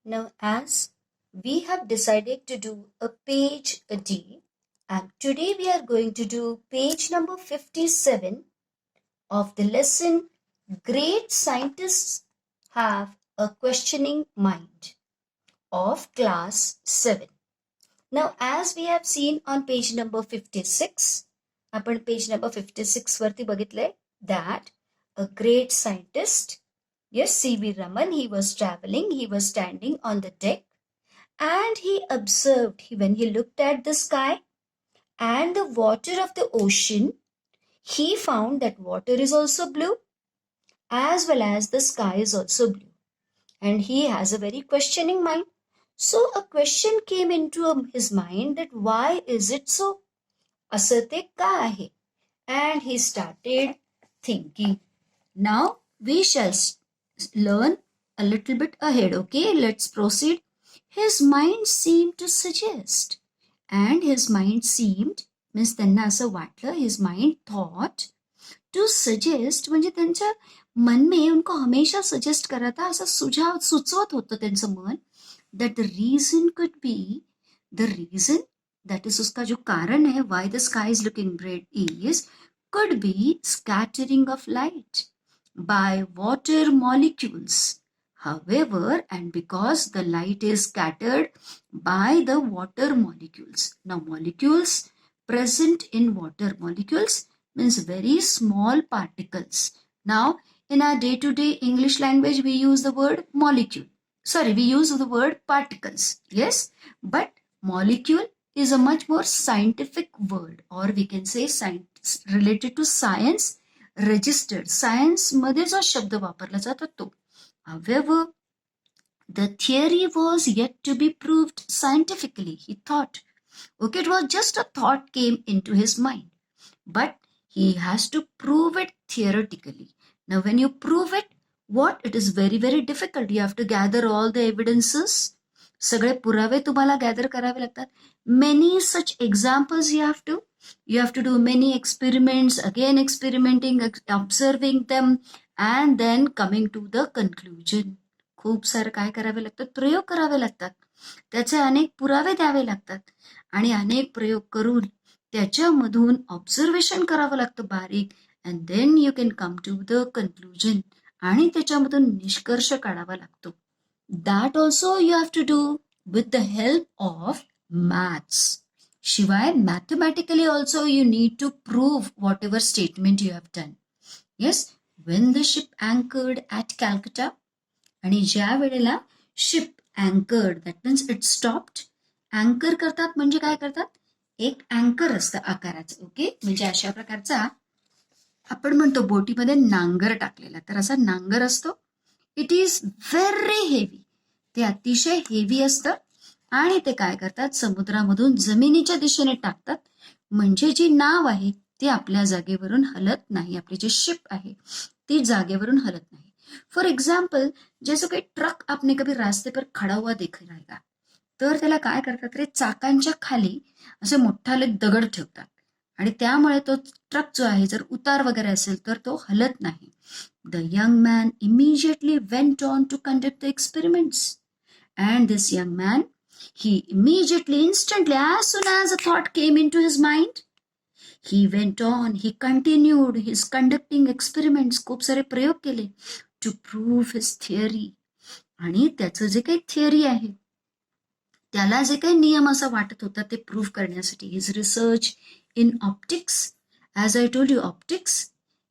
Now, as we have decided to do a page a day, and today we are going to do page number 57 of the lesson Great Scientists Have a Questioning Mind of Class 7. Now, as we have seen on page number 56, आपण page number 56 वरती बघितलंय that a great scientist, yes, C.V. Raman, he was traveling, he was standing on the deck and he observed, when he looked at the sky and the water of the ocean, he found that water is also blue as well as the sky is also blue. And he has a very questioning mind. So a question came into his mind that why is it so? असं ते का आहे? And he started thinking. Now we shall learn a little bit ahead. Okay, let's proceed. His mind seemed to suggest, and his mind seemed means त्यांना असं वाटलं, his mind thought to suggest म्हणजे त्यांच्या मन में उनको हमेशा सजेस्ट करा था, ऐसा सुझाव सुचवत होतं त्यांचं मन, that the reason could be, the reason that is उसका जो कारण है why the sky is looking red is could be scattering of light by water molecules. However, and because the light is scattered by the water molecules. Now, molecules present in water molecules means very small particles. Now, in our day-to-day English language, we use the word molecule. Sorry, we use the word particles. Yes, but molecule is a much more scientific word, or we can say science related to science registered. Science मध्ये जो शब्द वापरला जातो तो. However, the theory was yet to be proved scientifically. He thought, okay, it was just a thought came into his mind, but he has to prove it theoretically. Now, when you prove it, what? It is very, very difficult. You have to gather all the evidences. सगळे पुरावे तुम्हाला gather करावे लागतात. Many such examples you have to do many experiments, again experimenting, observing them, and then coming to the conclusion. खूप सारं काय करावे लागतात? प्रयोग करावे लागतात. त्याचे अनेक पुरावे द्यावे लागतात आणि अनेक प्रयोग करून त्याच्यामधून ऑब्झर्वेशन करावं लागतं बारीक, and then you can come to the conclusion आणि त्याच्यामधून निष्कर्ष काढावा लागतो. That also you have to do with the help of maths. शिवाय mathematically also you need to prove whatever statement you have done. Yes, when the ship anchored at Calcutta, आणि ज्या वेळेला ship anchored, that means it stopped. Anchor करतात म्हणजे काय करतात? एक अँकर असतं आकाराचं. ओके, म्हणजे अशा प्रकारचा आपण म्हणतो बोटीमध्ये नांगर टाकलेला, तर असा नांगर असतो. It is very heavy. ते अतिशय हेवी असतं आणि ते काय करतात? समुद्रामधून जमिनीच्या दिशेने टाकतात, म्हणजे जी नाव आहे ती आपल्या जागेवरून हलत नाही. आपली जी शिप आहे ती जागेवरून हलत नाही. फॉर एग्जाम्पल, जैसे काही ट्रक आपने कभी रास्ते पर खड़ा हुआ देखा रहेगा, तर त्याला काय करतात रे? चाकांच्या खाली असे मोठाले दगड ठेवतात आणि त्यामुळे तो ट्रक जो आहे जर उतार वगैरे असेल तर तो हलत नाही. The young man immediately went on to conduct the experiments. And this young man, he immediately, instantly, as soon as a thought came into his mind, he went on, he continued his conducting experiments. खूप सारे प्रयोग केले to prove his theory. आणि त्याचं जे काही theory आहे, त्याला जे काही नियम असं वाटत होता ते प्रूव्ह करण्यासाठी. His research in optics, as I told you, optics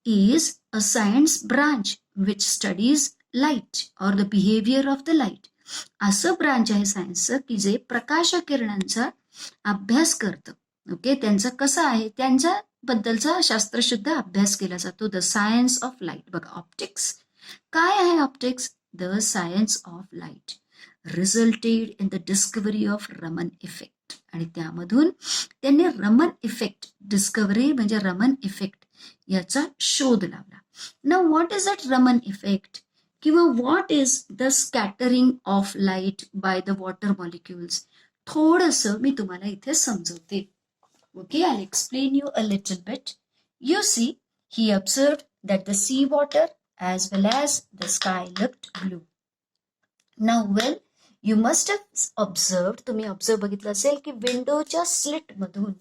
is a science branch which studies light or the behavior of the light. असं ब्रांच आहे सायन्सचं की जे प्रकाश किरणांचा अभ्यास करतं. ओके, त्यांचं कसं आहे त्यांच्याबद्दलचा शास्त्रशुद्ध अभ्यास केला जातो. The science of light. बघा, ऑप्टिक्स काय आहे? Optics the science of light रिझल्टेड in the discovery of Raman effect. आणि त्यामधून त्यांनी रमन इफेक्ट डिस्कव्हरी म्हणजे रमन इफेक्ट याचा शोध लावला. Now what is that Raman effect किंवा what is the scattering of light by the water molecules? थोडंसं मी तुम्हाला इथे समजवते. Okay, I explain you a little bit. You see, he observed that the sea water as well as the sky looked blue. Now, well, you must have observed, तुम्ही observe बघितलं असेल की विंडोच्या स्लिटमधून,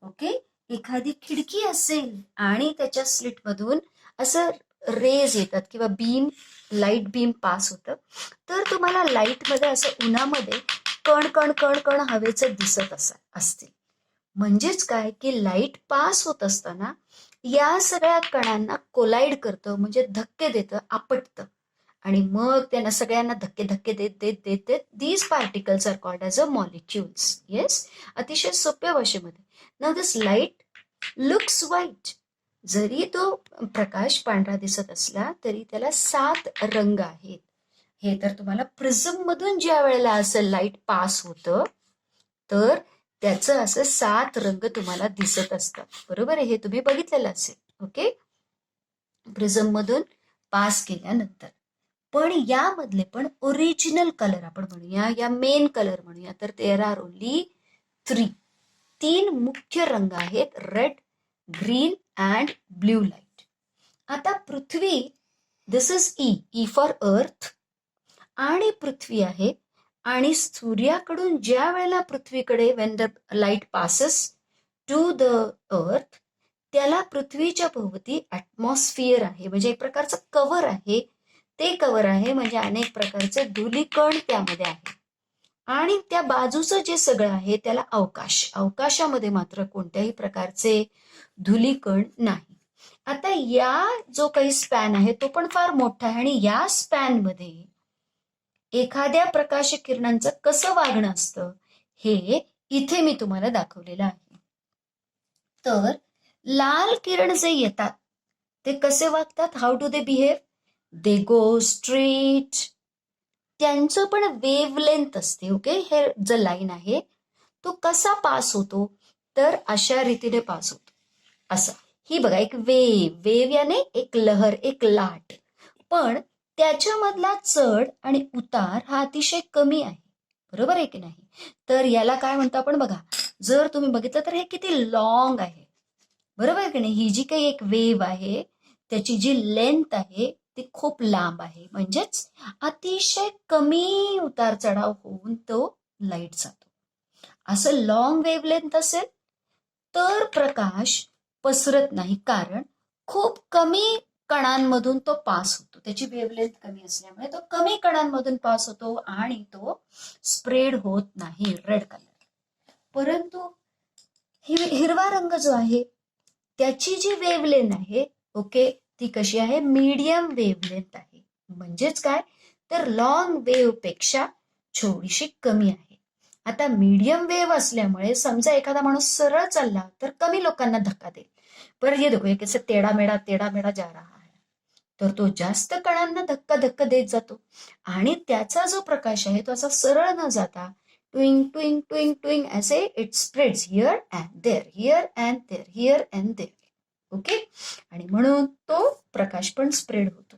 ओके, एखादी खिडकी असेल आणि त्याच्या स्लिटमधून असं रेज येतात किंवा बीम, लाईट बीम पास होतं, तर तुम्हाला लाईटमध्ये असं उन्हामध्ये कण कण कण कण हवेचं दिसत असतील. म्हणजेच काय की लाईट पास होत असताना या सगळ्या कणांना कोलाइड करतं, म्हणजे धक्के देतं, आपटतं, आणि मग त्यांना सगळ्यांना धक्के धक्के देत देत देत देत these particles are called as a molecules. Yes, अतिशय सोप्या भाषेमध्ये. Now this light looks white. जरी तो प्रकाश पांढरा दिसत असला तरी त्याला 7 रंग आहेत. हे तर तुम्हाला प्रिझम मधून ज्या वेळेला असं लाईट पास होतं तर त्याचं असं 7 रंग तुम्हाला दिसत असतात. बरोबर आहे, हे तुम्ही बघितलेलं असेल. ओके, प्रिझम मधून पास केल्यानंतर. पण यामधले पण ओरिजिनल कलर आपण म्हणूया, या मेन कलर म्हणूया, तर देअर आर ओनली 3 मुख्य रंग आहेत, red, green and blue light. आता पृथ्वी, this is E for earth, आणि पृथ्वी आहे, आणि सूर्याकडून ज्या वेळेला पृथ्वीकडे when the light passes to the earth, त्याला पृथ्वीच्या भोवती ऍटमॉस्फिअर आहे, म्हणजे एक प्रकारचं कव्हर आहे. ते कव्हर आहे म्हणजे अनेक प्रकारचे धुलीकण त्यामध्ये आहे, आणि त्या बाजूचं जे सगळं आहे त्याला अवकाश. अवकाशामध्ये मात्र कोणत्याही प्रकारचे धुलीकण नाही. आता या जो काही स्पॅन आहे तो पण फार मोठा आहे, आणि या स्पॅनमध्ये एखाद्या प्रकाश किरणांचं कसं वागणं असतं हे इथे मी तुम्हाला दाखवलेलं आहे. तर लाल किरण जे येतात ते कसे वागतात, how do they behave, they go straight. त्यांचं पण वेव्हलेंथ असते. ओके, हे जो लाईन आहे तो कसा पास होतो, तर अशा रीतीने पास होतो. असा, ही बघा एक वेव याने एक लहर, एक लाट, पण त्याच्यामधला चढ आणि उतार हा अतिशय कमी आहे. बरोबर आहे की नाही? तर याला काय म्हणतो आपण बघा, जर तुम्ही बघितलं तर हे किती लॉंग आहे. बरोबर आहे की नाही? ही जी काही एक वेव आहे त्याची जी लेंथ आहे ती खूप लांब आहे, म्हणजेच अतिशय कमी उतार चढाव होऊन तो लाईट जातो. असं लॉंग वेव्हलेंथ असेल तर प्रकाश पसरत नाही, कारण खूप कमी कणांमधून तो पास होतो. त्याची वेव्हलेंथ कमी असल्यामुळे तो कमी कणांमधून पास होतो आणि तो स्प्रेड होत नाही, रेड कलर. परंतु हिरवा रंग जो आहे त्याची जी वेव्हलेंथ आहे, ओके, ती कशी आहे, मीडियम वेव्हलेंथ आहे. म्हणजेच काय, तर लॉंग वेव्ह पेक्षा थोडीशी कमी आहे. आता मीडियम वेव्ह असल्यामुळे समजा एखादा माणूस सरळ चालला तर कमी लोकांना धक्का देईल. पर ये देखो, कैसे टेढ़ा मेढ़ा जा रहा है, तर तो जास्त कणांना धक्का देत जातो, आणि त्याचा जो प्रकाश आहे तो असा सरळ न जाता ट्विंग ट्विंग ट्विंग ट्विंग असे it spreads here and there, here and there, here and there. Okay, आणि म्हणून तो प्रकाश पण स्प्रेड होतो.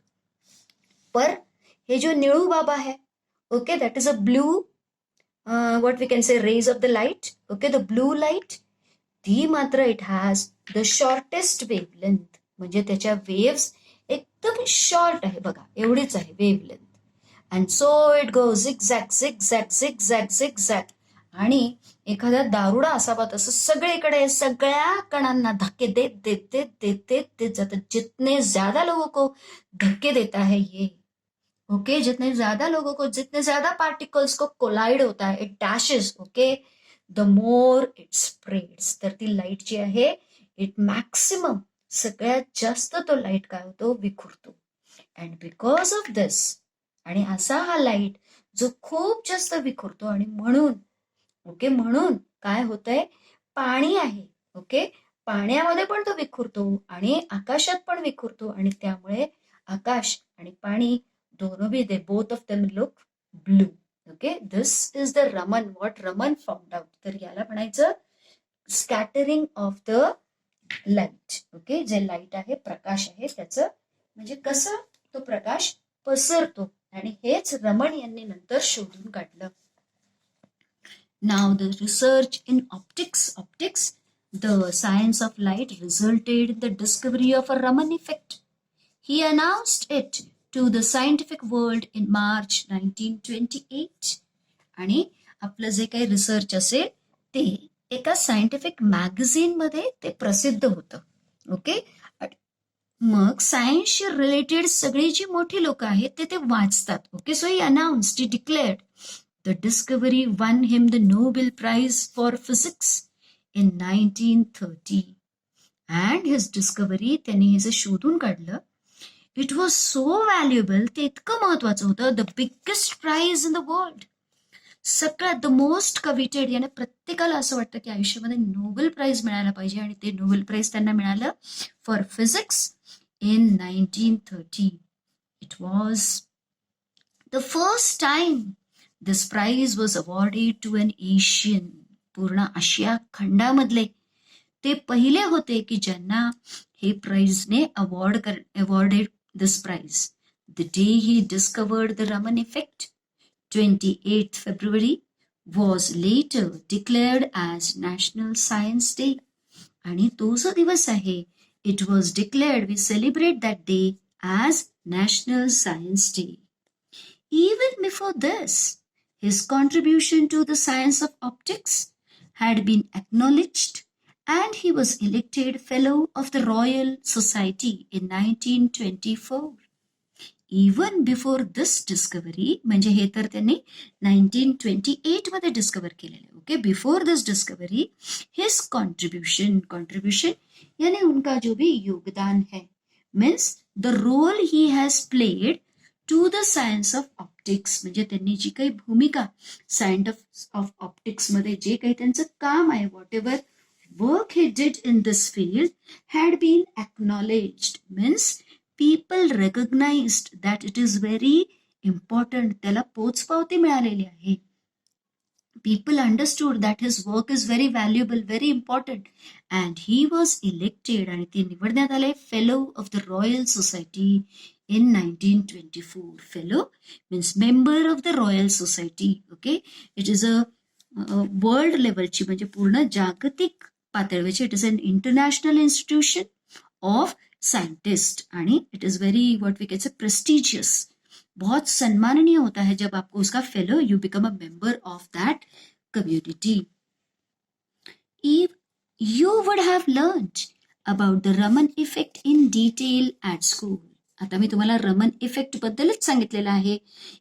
पर हे जो निळू बाबा आहे, okay, that is a blue, what we can say, rays of the light. Okay, the blue light, ती मात्र it has the shortest wavelength, म्हणजे त्याच्या वेव्स एकदम शॉर्ट आहे, बघा एवढीच आहे wavelength. And so it go zigzag zigzag zigzag zigzag, आणि एखादा दारुडा असावा तसं सगळीकडे सगळ्या कणांना धक्के देत देत देत देत देत देत जातं. जितने ज्यादा लोगों को धक्के देता है ये, ओके, जितने ज्यादा लोगों को, जितने ज्यादा पार्टिकल्स को कोलाइड होता है, it dashes, okay, the more it spreads. तर ती लाईट जी आहे इट मॅक्सिमम, सगळ्यात जास्त तो लाईट काय होतो, विखुरतो. अँड बिकॉज ऑफ दिस, आणि असा हा लाईट जो खूप जास्त विखुरतो, आणि म्हणून, ओके, म्हणून काय होतंय, पाणी आहे, ओके, पाण्यामध्ये पण तो विखुरतो आणि आकाशात पण विखुरतो, आणि त्यामुळे आकाश आणि पाणी दोनों भी, they both of them look blue. Okay, this is the Raman, what Raman found out. तर याला म्हणायचं scattering of the light. Okay, जे लाईट आहे, प्रकाश आहे, त्याचं म्हणजे कसं तो प्रकाश पसरतो, आणि हेच रमन यांनी नंतर शोधून काढलं. Now the research in optics, the science of light resulted in the discovery of a Raman effect. He announced it to the scientific world in March 1928. आणि आपलं जे काही रिसर्च असेल ते एका सायंटिफिक मॅगझिन मध्ये ते प्रसिद्ध होतं. ओके, मग सायन्सशी रिलेटेड सगळी जी मोठी लोक आहेत ते वाचतात. Okay, so he announced, he declared the discovery won him the Nobel prize for physics in 1930. And his discovery, त्यांनी हे जे शोधून काढलं, इट वॉज सो व्हॅल्युएबल, ते इतकं महत्वाचं होतं. The biggest prize in the world, सगळ्यात द मोस्ट कविटेड, याने प्रत्येकाला असं वाटतं की आयुष्यामध्ये नोबेल प्राइज मिळायला पाहिजे, आणि ते नोबेल प्राइज त्यांना मिळालं for physics in 1930. It was the first time this prize was awarded to an Asian. पूर्ण आशिया खंडामधले ते पहिले होते की ज्यांना हे प्राइजने awarded this prize. The day he discovered the Raman Effect, 28th February, was later declared as National Science Day. आणि तो जो दिवस आहे, it was declared, we celebrate that day as National Science Day. Even before this, his contribution to the science of optics had been acknowledged, and he was elected Fellow of the Royal Society in 1924. Even before this discovery, म्हणजे हे तर त्यांनी 1928 मध्ये discover केलेलं. Okay, before this discovery his contribution यानी उनका जो भी योगदान है, means the role he has played to the science of optics, म्हणजे त्यांनी जी काही भूमिका सायन्स ऑफ ऑप्टिक्स मध्ये जे काही त्यांचं काम आहे, what ever work he did in this field had been acknowledged, means people recognized that it is very important, त्याला पोचपावती मिळालेली आहे. People understood that his work is very valuable, very important, and he was elected, आणि ते निवडण्यात आले Fellow of the Royal Society in 1924. Fellow means member of the Royal Society. Okay, it is a world levelची, म्हणजे पूर्ण जागतिक पातळीवरची, it is an international institution of scientist, आणि it is very what we can say prestigious, बहुत सम्माननीय होता है जब आपको उसका fellow, you become a member of that community. You would have learned about the Raman effect in detail at school. आता मी तुम्हाला रमन इफेक्ट बद्दलच सांगितलेलं आहे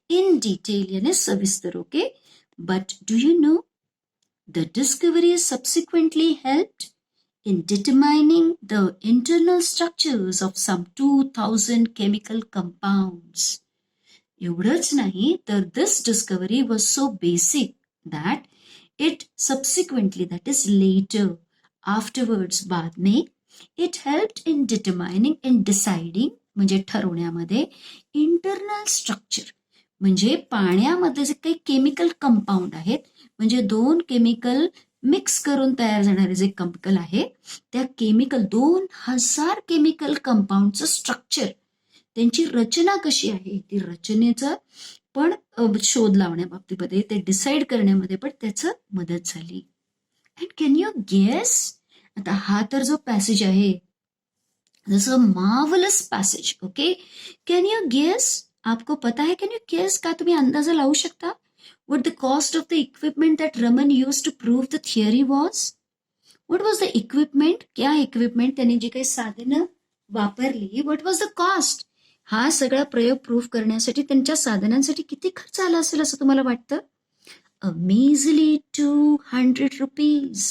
इन डिटेल, याने सविस्तर. Okay, but do you know the discovery subsequently helped in determining the internal structures of some 2000 chemical compounds. एवढंच नाही तर this discovery was so basic that it subsequently, that is later, afterwards, बाद में, it helped in determining and deciding, म्हणजे ठरवण्यामध्ये, internal structure, म्हणजे पाण्यामध्ये जे काही केमिकल कंपाऊंड आहेत, म्हणजे दोन केमिकल मिक्स करून तयार झाणारे जे केमिकल आहे, त्या केमिकल 2000 केमिकल कंपाऊंडचं स्ट्रक्चर, त्यांची रचना कशी आहे, ती रचनेचा पण शोध लावण्याबाबतीमध्ये, ते डिसाईड करण्यामध्ये पण त्याचं मदत झाली. अँड कॅन यू गेस, आता हा तर जो पॅसेज आहे, जसं marvellous passage. Okay, can you guess, आपको पता है, कैन यू गेस, का तुम्ही अंदाजा लावू शकता, what the cost of the equipment that Raman used to prove the theory was? What was the equipment? क्या equipment, त्यांनी जी काही साधनं वापरली, what was the cost? हा सगळा प्रयोग प्रूव्ह करण्यासाठी त्यांच्या साधनांसाठी किती खर्च आला असेल असं तुम्हाला वाटतं? A measly 200 rupees.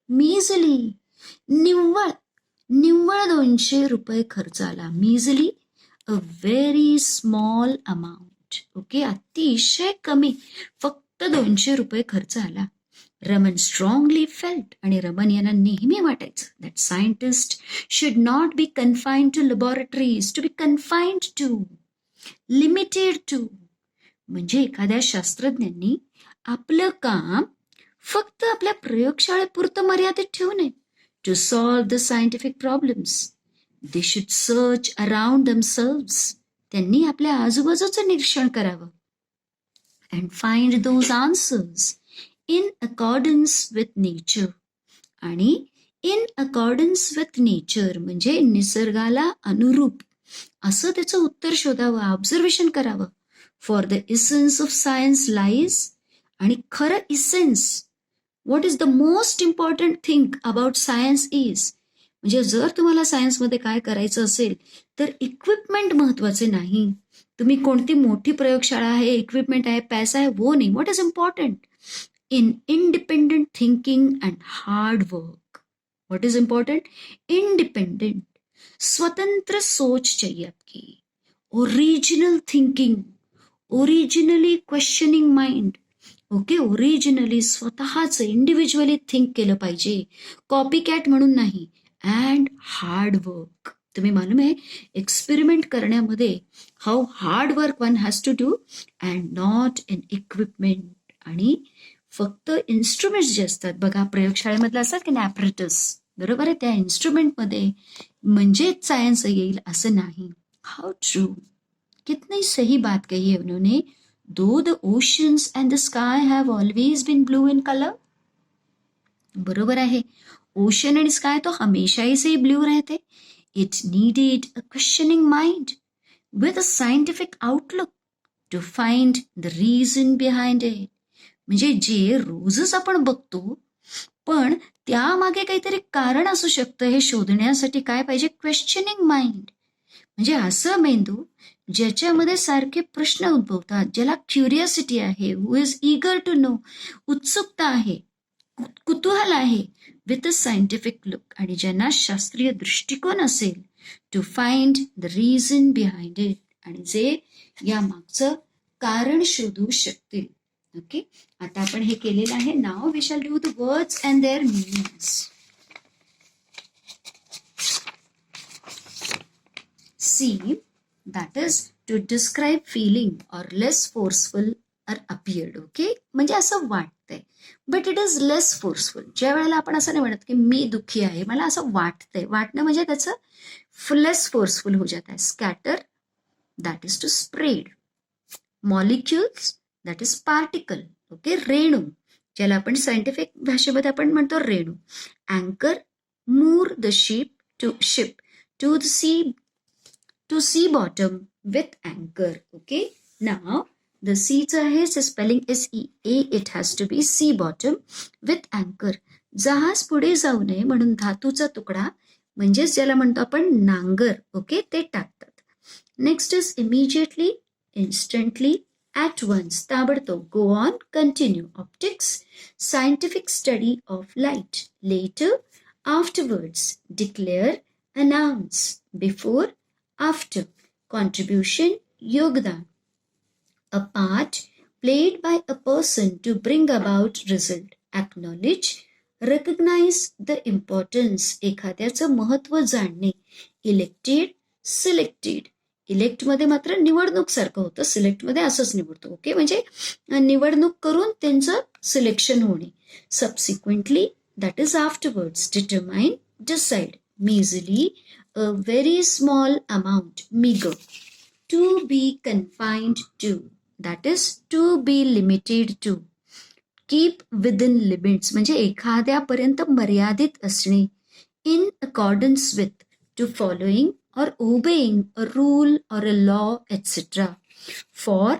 measly, निव्वळ 200 रुपये खर्च आला. measly, a very small amount. Okay, अतिशय कमी, फक्त 200 रुपये खर्च आला. रमन स्ट्रॉंगली फेल्ट, आणि रमन यांना नेहमी वाटायचं, that scientist should not be confined to laboratories, to be confined to, limited to, म्हणजे एखाद्या शास्त्रज्ञांनी आपलं काम फक्त आपल्या प्रयोगशाळेपुरतं मर्यादित ठेवू नये. To solve the scientific problems, they should search around themselves, त्यांनी आपल्या आजूबाजूचं निरीक्षण करावं. And find those answers in accordance with nature, आणि इन अकॉर्डन्स विथ नेचर म्हणजे निसर्गाला अनुरूप, असं त्याचं उत्तर शोधावं, ऑब्झर्वेशन करावं. For the essence of science lies, आणि खरं essence, what is the most important thing about science is, म्हणजे जर तुम्हाला सायन्समध्ये काय करायचं असेल तर इक्विपमेंट महत्वाचे नाही. तुम्ही कोणती मोठी प्रयोगशाळा आहे, इक्विपमेंट आहे, पैसा आहे, वो नाही. What is important in independent thinking and hard work. What is important? Independent, स्वतंत्र सोच चाहिए आपकी, original thinking, originally questioning mind. Okay, originally स्वतःच इंडिव्हिज्युअली थिंक केलं पाहिजे, कॉपी कॅट म्हणून नाही. And hard work. तुम्ही मालूम आहे एक्सपेरिमेंट करण्यामध्ये how hard work one has to do and not in equipment. आणि फक्त इन्स्ट्रुमेंट्स जे असतात बघा प्रयोगशाळेमधले असतात की ॲपरेटस, बरोबर आहे, त्या इन्स्ट्रुमेंटमध्ये म्हणजेच सायन्स येईल असं नाही. हाऊ ट्रू, कितनी सही बात कही है उन्होंने. Though the oceans and the sky have always been blue in color. बरोबर आहे, ओशन आणि स्काय तो हमेशा ही से ब्लू रहते. It needed a questioning mind with a scientific outlook to find the reason behind it. म्हणजे जे रोजच आपण बघतो पण त्यामागे काहीतरी कारण असू शकतं हे शोधण्यासाठी काय पाहिजे? Questioning mind. म्हणजे असं मेंदू ज्याच्यामध्ये सारखे प्रश्न उद्भवतात, ज्याला क्युरियोसिटी आहे, हु इज इगर टू नो, उत्सुकता आहे, कुतूहल आहे, विथ अ सायंटिफिक लुक, आणि ज्यांना शास्त्रीय दृष्टिकोन असेल, to find the reason behind it, आणि जे या मागचं कारण शोधू शकतील. ओके, आता आपण हे केलेलं आहे. नाव we shall do the words and their meanings. See, that is to describe feeling or less forceful or appeared. Okay, म्हणजे असं वाटतंय but it is less forceful. ज्या वेळेला आपण असं नाही म्हणत की मी दुःखी आहे, मला असं वाटतंय, वाटणं म्हणजे त्याचं लेस फोर्सफुल हो जात आहे. Scatter, that is to spread. Molecules, that is particle. Okay, रेणू, ज्याला आपण सायंटिफिक भाषेमध्ये आपण म्हणतो रेणू. अँकर, moor the ship to the sea, to sea bottom with anchor. Okay, now the seaचं आहे spelling SEA, it has to be sea bottom with anchor. जहाज पुढे जाऊ नये म्हणून धातूचा तुकडा म्हणजेच ज्याला म्हणतो आपण नांगर, ओके, ते टाकतात. Next is immediately, instantly, at once, ताबडतोब, go on, continue. Optics, scientific study of light. Later, afterwards, declare, announce, before, after. Contribution, योगदान. A part played by a person to bring about result. Acknowledge, recognize the importance, एखाद्याचं महत्व जाणणे. Elected, selected. Elect मध्ये मात्र निवडणूक सारखं होतं, select मध्ये असंच निवडतो. ओके, म्हणजे निवडणूक करून त्यांचं सिलेक्शन होणे. Subsequently, that is afterwards. Determine, decide. Measly, a very small amount, meager. To be confined to, that is to be limited to. Keep within limits, म्हणजे एखाद्यापर्यंत मर्यादित असणे. In accordance with, to following or obeying a rule or a law, etc. For,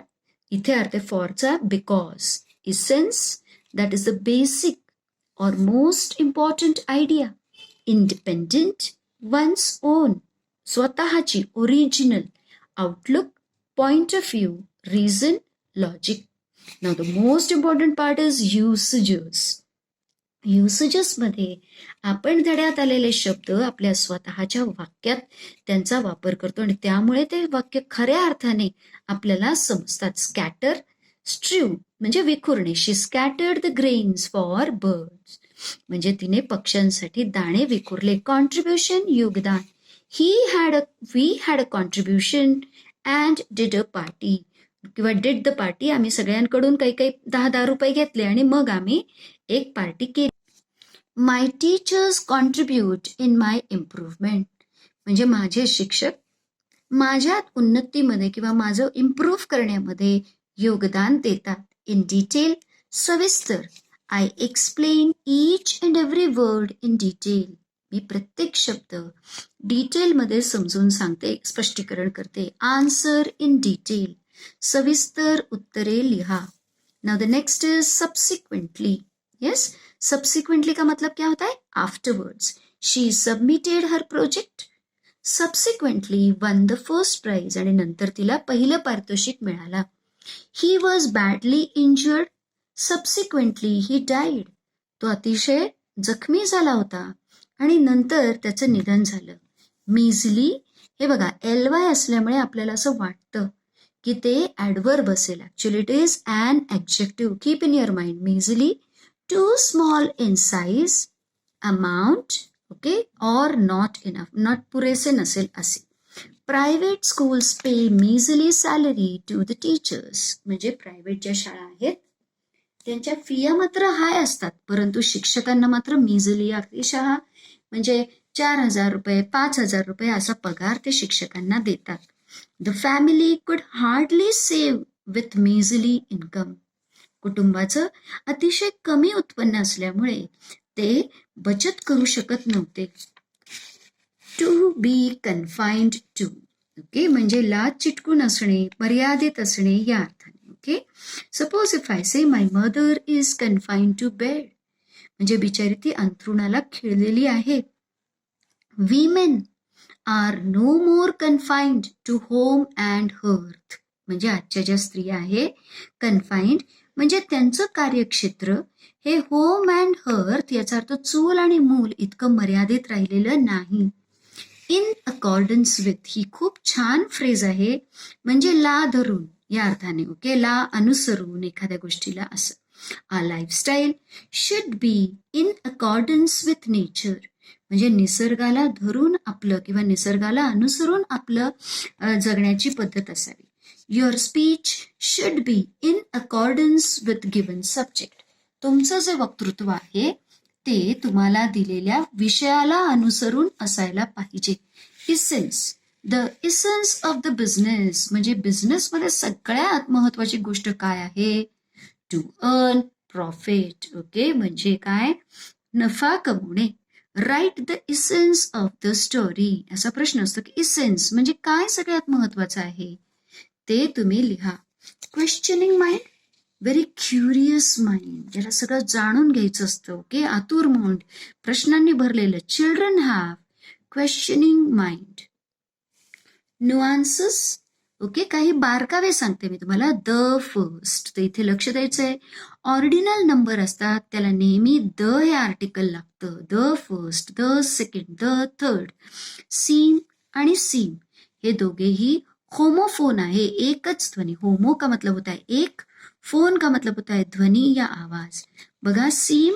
इथे अर्थ फॉरचा because. Essence, that is the basic or most important idea. Independent, one's own, स्वतःची, original. Outlook, point of view, reason, logic. Now the most important part is usages. युसेजेसमध्ये आपण धड्यात आलेले शब्द आपल्या स्वतःच्या वाक्यात त्यांचा वापर करतो आणि त्यामुळे ते वाक्य खऱ्या अर्थाने आपल्याला समजतात. स्कॅटर, स्ट्र्यू म्हणजे विखुरणे. She scattered the grains for birds, म्हणजे तिने पक्ष्यांसाठी दाणे विखुरले. कॉन्ट्रीब्युशन, योगदान. We had a contribution and did a party, किंवा डिड द पार्टी, आम्ही सगळ्यांकडून काही 10 रुपये घेतले आणि मग आम्ही एक पार्टी केली. My teachers contribute in my improvement, म्हणजे माझे शिक्षक माझ्यात उन्नतीमध्ये किंवा माझं इम्प्रूव्ह करण्यामध्ये योगदान देतात. इन डिटेल, सविस्तर. I explain each and every word in detail, मी प्रत्येक शब्द डिटेलमध्ये समजून सांगते, स्पष्टीकरण करते. Answer in detail. सविस्तर उत्तरे लिहा. Now the next is subsequently. Yes, subsequently का मतलब क्या होता है? Afterwards. She submitted her project. Subsequently won the first prize. आणि नंतर तिला पहिलं पारितोषिक मिळाला. He was badly injured. Subsequently he died. तो अतिशय जखमी झाला होता आणि नंतर त्याचं निधन झालं. मीझली, हे बघा LY असल्यामुळे आपल्याला असं वाटतं की ते ॲडव्हर्ब असेल. Actually it is an adjective. Keep in your mind. Measly, too small in size, amount, okay, or not enough, not पुरेसे नसेल असे. Private schools pay measly salary to the teachers. म्हणजे प्रायव्हेट ज्या शाळा आहेत त्यांच्या फिया मात्र हाय असतात, परंतु शिक्षकांना मात्र मीझली, अतिशय म्हणजे 4,000 रुपये, 5,000 रुपये असा पगार ते शिक्षकांना देतात. द फॅमिली कुड हार्डली सेव्ह विथ मीझली इन्कम. कुटुंबाचं अतिशय कमी उत्पन्न असल्यामुळे ते बचत करू शकत नव्हते. To be confined to, okay, म्हणजे ला चिटकून असणे, मर्यादित असणे या अर्थाने. Okay, suppose if I say my mother is confined to bed, म्हणजे बिचारी ती अंथरुणाला खिळलेली आहे. Women are no more confined to home and hearth. म्हणजे आजच्या ज्या स्त्रिया आहे कन्फाइंड म्हणजे त्यांचं कार्यक्षेत्र हे होम अँड हर्थ, याचा अर्थ चूल आणि मूल इतकं मर्यादित राहिलेलं नाही. इन अकॉर्डन्स विथ ही खूप छान फ्रेज आहे, म्हणजे ला धरून या अर्थाने. ओके, ला अनुसरून एखाद्या गोष्टीला असं. A lifestyle should be in accordance with nature, म्हणजे निसर्गाला धरून आपलं किंवा निसर्गाला अनुसरून आपलं जगण्याची पद्धत असावी. Your speech should be in accordance with given subject. तुमचं जे वक्तृत्व आहे ते तुम्हाला दिलेल्या विषयाला अनुसरून असायला पाहिजे. Essence, the essence of the business, म्हणजे बिझनेसमध्ये सगळ्यात महत्वाची गोष्ट काय आहे? To earn profit. ओके, म्हणजे काय? नफा कमवणे. Write the essence of the story. असा प्रश्न असतो की इसेन्स म्हणजे काय सगळ्यात महत्वाचं आहे ते तुम्ही लिहा. Questioning mind, very curious mind, ज्याला सगळं जाणून घ्यायचं असतं. ओके, आतुर माइंड, प्रश्नांनी भरलेलं. Children have questioning mind. Nuances, okay, काही बारकावे सांगते मी तुम्हाला. द फर्स्ट, तर इथे लक्ष द्यायचंय. ऑर्डिनल नंबर असतात त्याला नेहमी द हे आर्टिकल लागतं. The first, the second, the third. Seam आणि सीम हे दोघेही होमोफोन आहे, एकच ध्वनी. होमो का मतलब होता है एक, फोन का मतलब होता है ध्वनी या आवाज. बघा, सीम,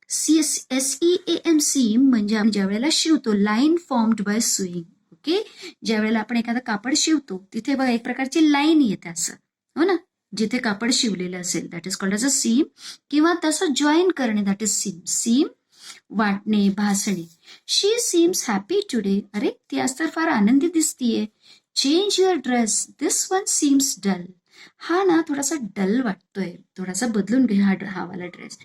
SEAM, सीम म्हणजे आपण ज्या वेळेला शिवतो, line formed by sewing. Okay, ज्या वेळेला आपण एखादं कापड शिवतो तिथे बघा एक प्रकारची लाईन येते असं, हो ना, जिथे कापड शिवलेलं असेल that is called as a seam, किंवा तसं जॉईन करणे दॅट इज सीम. सीम वाटणे, भासणे. शी सीम्स हॅपी टुडे, अरे ती आज तर फार आनंदी दिसतीये. Change your dress, this one seems dull, हा ना थोडासा डल वाटतोय, थोडासा बदलून घे हा वाला dress.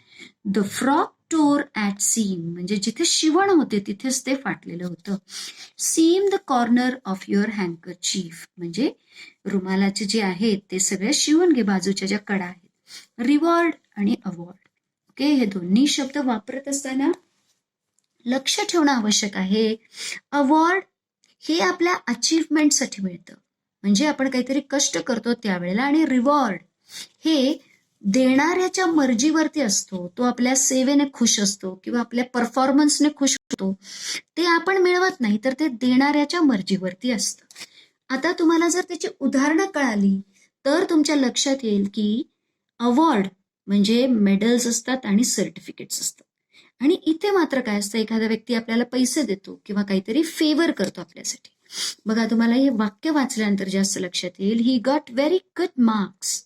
The frock tore at seam, म्हणजे जिथे शिवण होते तिथेच ते फाटलेलं होतं. Seam the corner of your handkerchief, म्हणजे रुमालाचे जे आहेत ते सगळे शिवून घे बाजूच्या ज्या कडा आहेत. रिवॉर्ड आणि अवॉर्ड, ओके, हे दोन्ही शब्द वापरत असताना लक्ष ठेवणं आवश्यक आहे. अवॉर्ड हे आपल्या अचीवमेंटसाठी मिळतं, म्हणजे आपण काहीतरी कष्ट करतो त्यावेळेला. आणि रिवॉर्ड हे देणाऱ्याच्या मर्जीवरती असतो, तो आपल्या सेवेने खुश असतो किंवा आपल्या परफॉर्मन्सने खुश होतो. ते आपण मिळवत नाही, तर ते देणाऱ्याच्या मर्जीवरती असतं. आता तुम्हाला जर त्याची उदाहरणं कळाली तर तुमच्या लक्षात येईल की अवॉर्ड म्हणजे मेडल्स असतात आणि सर्टिफिकेट्स असतात. आणि इथे मात्र काय असतं, एखादा व्यक्ती आपल्याला पैसे देतो किंवा काहीतरी फेवर करतो आपल्यासाठी. बघा, तुम्हाला हे वाक्य वाचल्यानंतर जास्त लक्षात येईल. He got very good marks,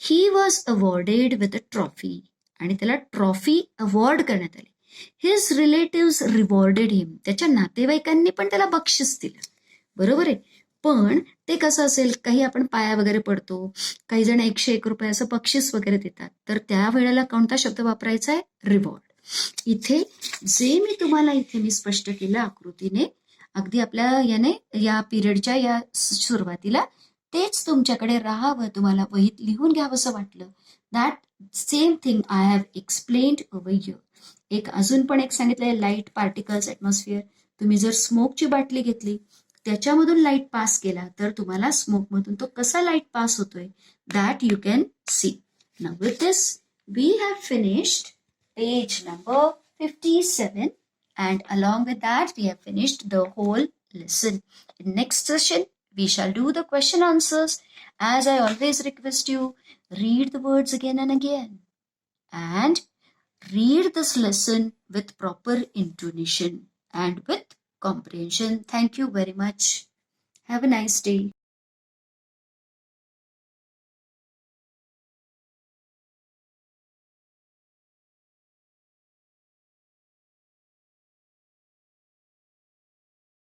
he was awarded with a trophy, आणि त्याला ट्रॉफी अवॉर्ड करण्यात आली. हिज रिलेटिव्स रिवॉर्डेड हिम, त्याच्या नातेवाईकांनी पण त्याला बक्षीस दिलं. बरोबर आहे, पण ते कसं असेल, काही आपण पाया वगैरे पडतो, काही जण 101 रुपये असं बक्षीस वगैरे देतात, तर त्या वेळेला कोणता शब्द वापरायचा आहे? रिवॉर्ड. इथे जे मी तुम्हाला इथे स्पष्ट केलं आकृतीने, अगदी आपल्या या पिरियडच्या या सुरुवातीला तेच तुमच्याकडे राहावं, तुम्हाला वहीत लिहून घ्यावंसं वाटलं. That same thing I have explained over here. एक अजून पण एक सांगितलंय, लाईट पार्टिकल्स ॲटमॉस्फिअर. तुम्ही जर स्मोकची बाटली घेतली, त्याच्यामधून लाईट पास केला, तर तुम्हाला स्मोकमधून तो कसा लाईट पास होतोय, that you can see. Now with this we have finished page number 57, and along with that we have finished the whole lesson. In next session we shall do the question answers. As I always request you, read the words again and again and read this lesson with proper intonation and with comprehension. Thank you very much. Have a nice day.